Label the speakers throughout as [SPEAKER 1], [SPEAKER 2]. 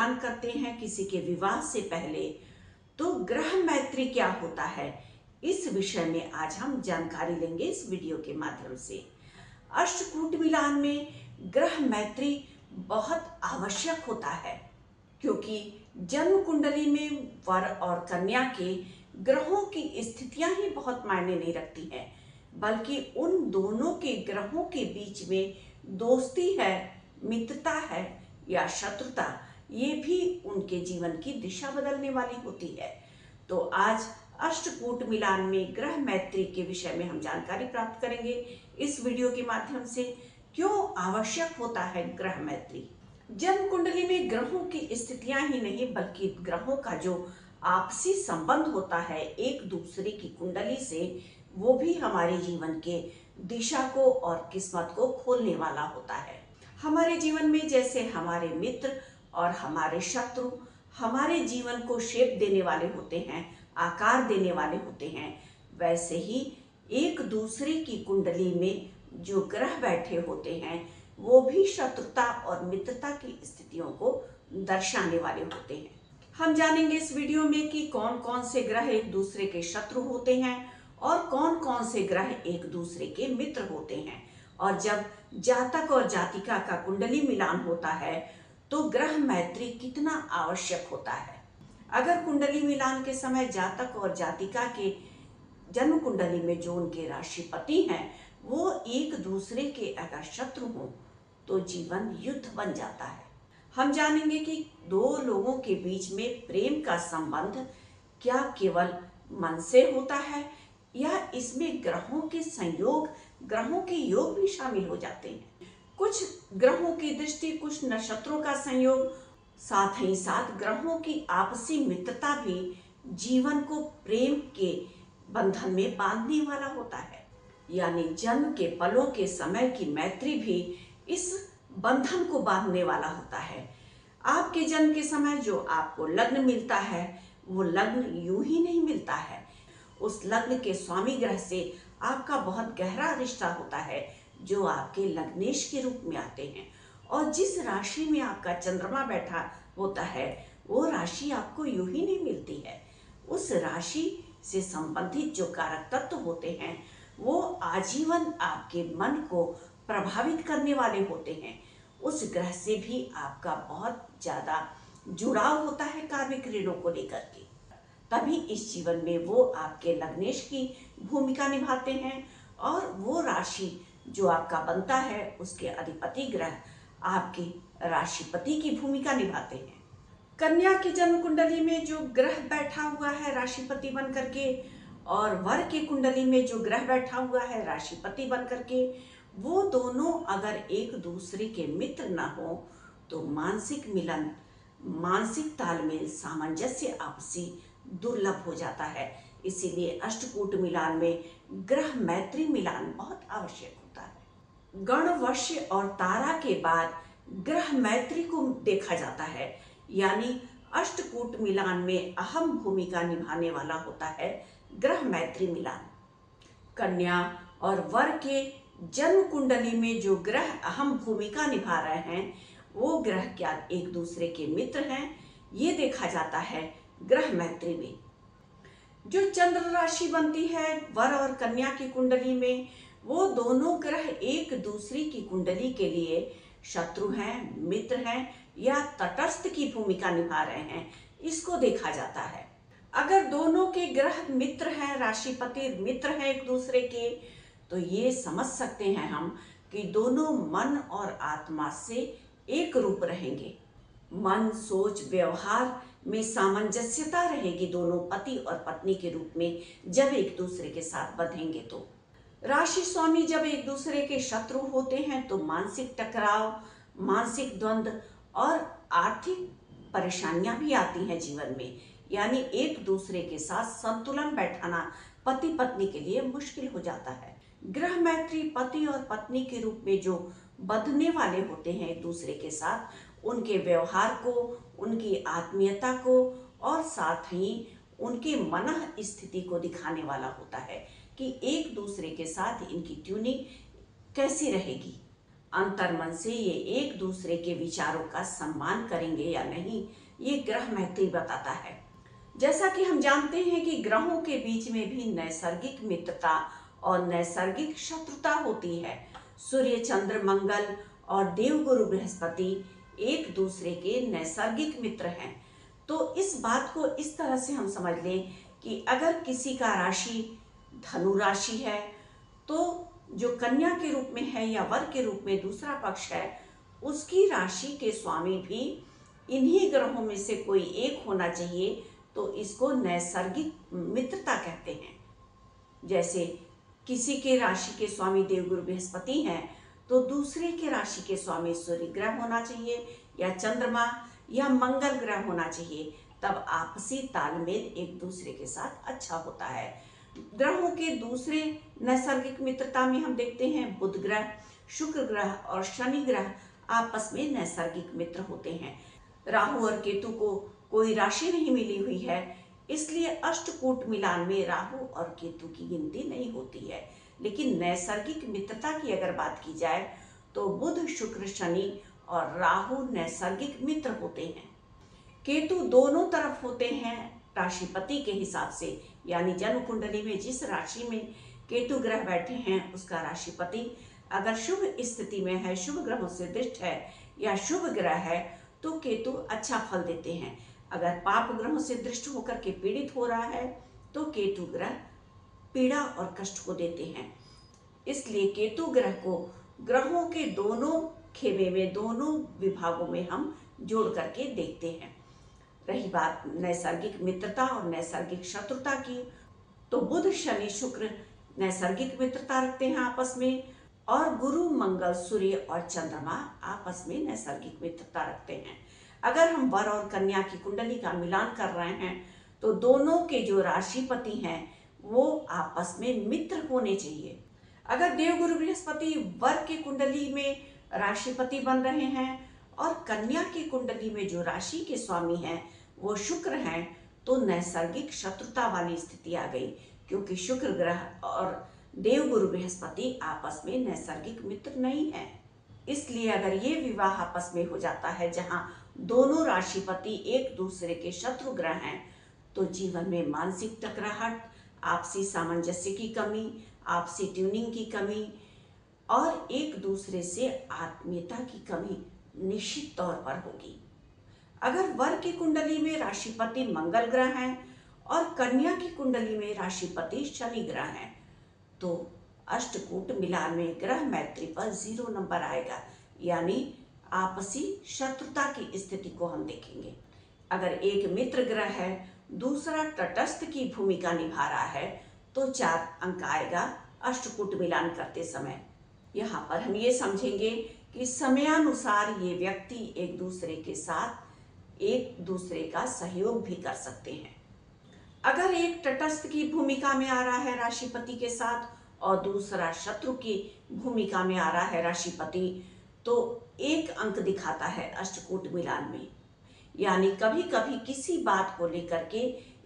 [SPEAKER 1] मिलान करते हैं किसी के विवाह से पहले, तो ग्रह मैत्री क्या होता है, इस विषय में आज हम जानकारी लेंगे इस वीडियो के माध्यम से। अष्टकूट मिलान में ग्रह मैत्री बहुत आवश्यक होता है, क्योंकि जन्म कुंडली में वर और कन्या के ग्रहों की स्थितियां ही बहुत मायने नहीं रखती हैं, बल्कि उन दोनों के ग्रहों के बीच में दोस्ती है, मित्रता है या शत्रुता, ये भी उनके जीवन की दिशा बदलने वाली होती है। तो आज अष्टकूट मिलान में ग्रह मैत्री के विषय में हम जानकारी प्राप्त करेंगे इस वीडियो के माध्यम से। क्यों आवश्यक होता है ग्रह मैत्री? जन्म कुंडली में ग्रहों की स्थितियां ही नहीं, बल्कि ग्रहों का जो आपसी संबंध होता है एक दूसरे की कुंडली से, वो भी हमारे जीवन के दिशा को और किस्मत को खोलने वाला होता है। हमारे जीवन में जैसे हमारे मित्र और हमारे शत्रु हमारे जीवन को शेप देने वाले होते हैं, आकार देने वाले होते हैं, वैसे ही एक दूसरे की कुंडली में जो ग्रह बैठे होते हैं वो भी शत्रुता और मित्रता की स्थितियों को दर्शाने वाले होते हैं। हम जानेंगे इस वीडियो में कि कौन कौन से ग्रह एक दूसरे के शत्रु होते हैं और कौन कौन से ग्रह एक दूसरे के मित्र होते हैं। और जब जातक और जातिका का कुंडली मिलान होता है तो ग्रह मैत्री कितना आवश्यक होता है। अगर कुंडली मिलान के समय जातक और जातिका के जन्म कुंडली में जो उनके राशिपति हैं वो एक दूसरे के अगर शत्रु हों तो जीवन युद्ध बन जाता है। हम जानेंगे कि दो लोगों के बीच में प्रेम का संबंध क्या केवल मन से होता है या इसमें ग्रहों के संयोग, ग्रहों के योग भी शामिल हो जाते हैं। कुछ ग्रहों की दृष्टि, कुछ नक्षत्रों का संयोग, साथ ही साथ ग्रहों की आपसी मित्रता भी जीवन को प्रेम के बंधन में बांधने वाला होता है। यानी जन्म के पलों के समय की मैत्री भी इस बंधन को बांधने वाला होता है। आपके जन्म के समय जो आपको लग्न मिलता है वो लग्न यूं ही नहीं मिलता है। उस लग्न के स्वामी ग्रह से आपका बहुत गहरा रिश्ता होता है, जो आपके लग्नेश के रूप में आते हैं। और जिस राशि में आपका चंद्रमा बैठा होता है वो राशि आपको यूं ही नहीं मिलती है। उस राशि से संबंधित जो कारक तत्व होते हैं वो आजीवन आपके मन को प्रभावित करने वाले होते हैं। उस ग्रह से भी आपका बहुत ज्यादा जुड़ाव होता है कार्मिक ऋणों को लेकर के, तभी इस जीवन में वो आपके लग्नेश की भूमिका निभाते हैं। और वो राशि जो आपका बनता है उसके अधिपति ग्रह आपके राशिपति की भूमिका निभाते हैं। कन्या की जन्म कुंडली में जो ग्रह बैठा हुआ है राशिपति बन करके, और वर की कुंडली में जो ग्रह बैठा हुआ है राशिपति बन करके, वो दोनों अगर एक दूसरे के मित्र ना हो तो मानसिक मिलन, मानसिक तालमेल, सामंजस्य आपसी दुर्लभ हो जाता है। इसीलिए अष्टकूट मिलान में ग्रह मैत्री मिलान बहुत आवश्यक होता है। गण, वश्य और तारा के बाद ग्रह मैत्री को देखा जाता है। यानी अष्टकूट मिलान में अहम भूमिका निभाने वाला होता है ग्रह मैत्री मिलान। कन्या और वर के जन्म कुंडली में जो ग्रह अहम भूमिका निभा रहे हैं वो ग्रह क्या एक दूसरे के मित्र हैं, ये देखा जाता है ग्रह मैत्री में। जो चंद्र राशि बनती है वर और कन्या की कुंडली में, वो दोनों ग्रह एक दूसरे की कुंडली के लिए शत्रु हैं, मित्र हैं या तटस्थ की भूमिका निभा रहे हैं, इसको देखा जाता है। अगर दोनों के ग्रह मित्र हैं, राशिपति मित्र हैं एक दूसरे के, तो ये समझ सकते हैं हम कि दोनों मन और आत्मा से एक रूप रहेंगे। मन, सोच, व्यवहार में सामंजस्यता रहेगी दोनों पति और पत्नी के रूप में जब एक दूसरे के साथ बंधेंगे। तो राशि स्वामी जब एक दूसरे के शत्रु होते हैं तो मानसिक टकराव, मानसिक द्वंद्व और आर्थिक परेशानियां भी आती हैं जीवन में। यानी एक दूसरे के साथ संतुलन बैठाना पति पत्नी के लिए मुश्किल हो जाता है। ग्रह मैत्री पति और पत्नी के रूप में जो बंधने वाले होते हैं एक दूसरे के साथ, उनके व्यवहार को, उनकी आत्मीयता को और साथ ही उनके मन स्थिति को दिखाने वाला होता है कि एक दूसरे के साथ इनकी ट्यूनिंग कैसी रहेगी। अंतर्मन से ये एक दूसरे के विचारों का सम्मान करेंगे या नहीं, ये ग्रह मैत्री बताता है। जैसा कि हम जानते हैं कि ग्रहों के बीच में भी नैसर्गिक मित्रता और नैसर्गिक शत्रुता होती है। सूर्य, चंद्र, मंगल और देवगुरु बृहस्पति एक दूसरे के नैसर्गिक मित्र हैं। तो इस बात को इस तरह से हम समझ लें कि अगर किसी का राशि धनु राशि है, तो जो कन्या के रूप में है या वर के रूप में दूसरा पक्ष है, उसकी राशि के स्वामी भी इन्हीं ग्रहों में से कोई एक होना चाहिए। तो इसको नैसर्गिक मित्रता कहते हैं। जैसे किसी के राशि के स्वामी देवगुरु बृहस्पति हैं, तो दूसरे के राशि के स्वामी सूर्य ग्रह होना चाहिए या चंद्रमा या मंगल ग्रह होना चाहिए। तब आपसी तालमेल एक दूसरे के साथ अच्छा होता है। ग्रहों के दूसरे नैसर्गिक मित्रता में हम देखते हैं बुध ग्रह, शुक्र ग्रह और शनि ग्रह आपस में नैसर्गिक मित्र होते हैं। राहु और केतु को कोई राशि नहीं मिली हुई है, इसलिए अष्टकूट मिलान में राहु और केतु की गिनती नहीं होती है। लेकिन नैसर्गिक मित्रता की अगर बात की जाए तो बुध, शुक्र, शनि और राहु नैसर्गिक मित्र होते हैं। केतु दोनों तरफ होते हैं राशिपति के हिसाब से, यानी जन्म कुंडली में जिस राशि में केतु ग्रह बैठे हैं उसका राशिपति अगर शुभ स्थिति में है, शुभ ग्रहों से दृष्ट है या शुभ ग्रह है, तो केतु अच्छा फल देते हैं। अगर पाप ग्रहों से दृष्ट होकर के पीड़ित हो रहा है तो केतु ग्रह पीड़ा और कष्ट को देते हैं। इसलिए केतु ग्रह को ग्रहों के दोनों खेमे में, दोनों विभागों में हम जोड़ करके देखते हैं। रही बात नैसर्गिक मित्रता और नैसर्गिक शत्रुता की, तो बुध, शनि, शुक्र नैसर्गिक मित्रता रखते हैं आपस में, और गुरु, मंगल, सूर्य और चंद्रमा आपस में नैसर्गिक मित्रता रखते हैं। अगर हम वर और कन्या की कुंडली का मिलान कर रहे हैं तो दोनों के जो राशिपति हैं वो आपस में मित्र होने चाहिए। अगर देवगुरु बृहस्पति वर की कुंडली में राशिपति बन रहे हैं और कन्या की कुंडली में जो राशि के स्वामी हैं वो शुक्र हैं, तो नैसर्गिक शत्रुता वाली स्थिति आ गई, क्योंकि शुक्र ग्रह और देवगुरु बृहस्पति आपस में नैसर्गिक मित्र नहीं है। इसलिए अगर ये विवाह आपस में हो जाता है जहां दोनों राशिपति एक दूसरे के शत्रु ग्रह हैं, तो जीवन में मानसिक टकराहट, आपसी सामंजस्य की कमी, आपसी ट्यूनिंग की कमी और एक दूसरे से आत्मीयता की कमी निश्चित तौर पर होगी। अगर वर की कुंडली में राशिपति मंगल ग्रह हैं और कन्या की कुंडली में राशिपति शनि ग्रह हैं, तो अष्टकूट मिलान में ग्रह मैत्री पर 0 नंबर आएगा, यानी आपसी शत्रुता की स्थिति को हम देखेंगे। अगर एक मित्र ग्रह है, दूसरा तटस्थ की भूमिका निभा रहा है, तो 4 अंक आएगा अष्टकूट मिलान करते समय। यहाँ पर हम ये समझेंगे कि समयानुसार ये व्यक्ति एक दूसरे के साथ एक दूसरे का सहयोग भी कर सकते हैं। अगर एक तटस्थ की भूमिका में आ रहा है राशिपति के साथ और दूसरा शत्रु की भूमिका में आ रहा है राशिपति, तो 1 अंक दिखाता है अष्टकूट मिलान में। यानी कभी कभी किसी बात को लेकर के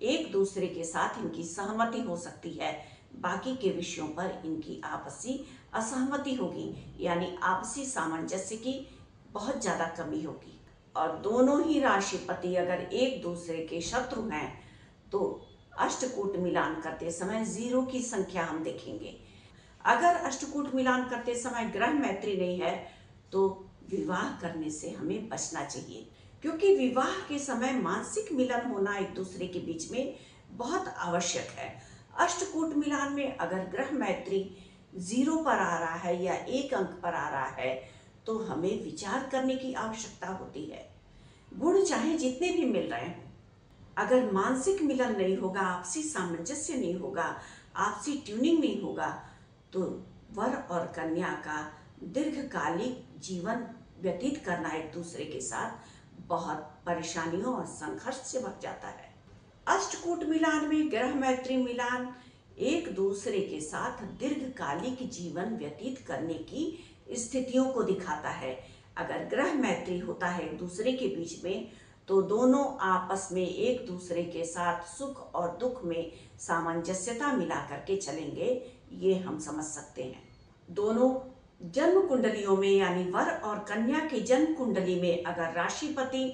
[SPEAKER 1] एक दूसरे के साथ इनकी सहमति हो सकती है, बाकी के विषयों पर इनकी आपसी असहमति होगी, यानी आपसी सामंजस्य की बहुत ज्यादा कमी होगी। और दोनों ही राशिपति अगर एक दूसरे के शत्रु हैं तो अष्टकूट मिलान करते समय 0 की संख्या हम देखेंगे। अगर अष्टकूट मिलान करते समय ग्रह मैत्री नहीं है तो विवाह करने से हमें बचना चाहिए, क्योंकि विवाह के समय मानसिक मिलन होना एक दूसरे के बीच में बहुत आवश्यक है। अष्टकूट मिलान में अगर ग्रह मैत्री 0 पर आ रहा है या 1 अंक पर आ रहा है तो हमें विचार करने की आवश्यकता होती है। गुण चाहे जितने भी मिल रहे हों, अगर मानसिक मिलन नहीं होगा, आपसी सामंजस्य नहीं होगा, आपसी ट्यूनिंग नहीं होगा, तो वर और कन्या का दीर्घकालिक जीवन व्यतीत करना एक दूसरे के साथ बहुत परेशानियों और संघर्ष से भर जाता है। अष्टकूट मिलान में ग्रह मैत्री मिलान एक दूसरे के साथ दीर्घकालिक जीवन व्यतीत करने की स्थितियों को दिखाता है। अगर ग्रह मैत्री होता है एक दूसरे के बीच में, तो दोनों आपस में एक दूसरे के साथ सुख और दुख में सामंजस्यता मिला करके चलेंगे, ये हम समझ सकते हैं। दोनों जन्म कुंडलियों में यानी वर और कन्या के जन्म कुंडली में अगर राशिपति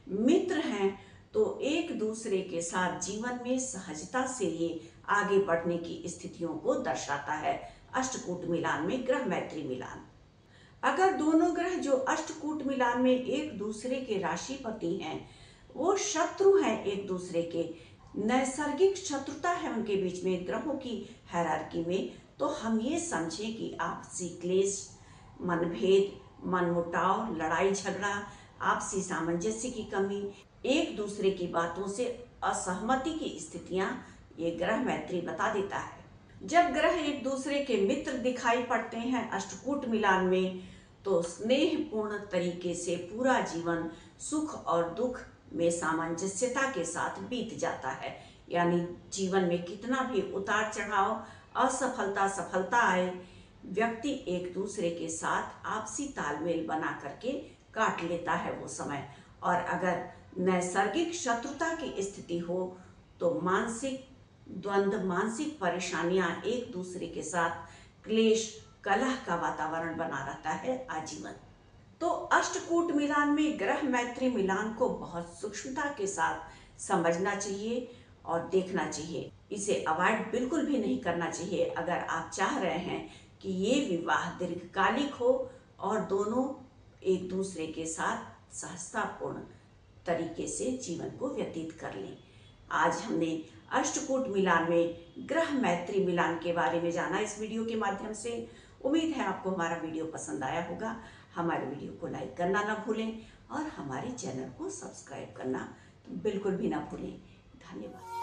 [SPEAKER 1] मित्र हैं तो एक दूसरे के साथ जीवन में सहजता से ये आगे बढ़ने की स्थितियों को दर्शाता है। अष्टकूट मिलान में ग्रह मैत्री मिलान, अगर दोनों ग्रह जो अष्टकूट मिलान में एक दूसरे के राशिपति हैं वो शत्रु हैं एक दूसरे के, नैसर्गिक शत्रुता है उनके बीच में ग्रहों की हायरार्की में, तो हम ये समझें कि आपसी क्लेश, मनभेद, मनमुटाव, लड़ाई झगड़ा, आपसी सामंजस्य की कमी, एक दूसरे की बातों से असहमति की स्थितियां ये ग्रह मैत्री बता देता है। जब ग्रह एक दूसरे के मित्र दिखाई पड़ते हैं अष्टकूट मिलान में तो स्नेहपूर्ण तरीके से पूरा जीवन सुख और दुख में सामंजस्यता के साथ बीत जाता है। यानी जीवन में कितना भी उतार चढ़ाव, असफलता, सफलता आए, व्यक्ति एक दूसरे के साथ आपसी तालमेल बना करके काट लेता है वो समय। और अगर नैसर्गिक शत्रुता की स्थिति हो तो मानसिक द्वंद्व, मानसिक परेशानियां, एक दूसरे के साथ क्लेश, कलह का वातावरण बना रहता है आजीवन। तो अष्टकूट मिलान में ग्रह मैत्री मिलान को बहुत सूक्ष्मता के साथ समझना चाहिए और देखना चाहिए। इसे अवॉइड बिल्कुल भी नहीं करना चाहिए अगर आप चाह रहे हैं कि ये विवाह दीर्घकालिक हो और दोनों एक दूसरे के साथ सहजतापूर्ण तरीके से जीवन को व्यतीत कर लें। आज हमने अष्टकूट मिलान में ग्रह मैत्री मिलान के बारे में जाना इस वीडियो के माध्यम से। उम्मीद है आपको हमारा वीडियो पसंद आया होगा। हमारे वीडियो को लाइक करना ना भूलें और हमारे चैनल को सब्सक्राइब करना बिल्कुल भी ना भूलें। धन्यवाद।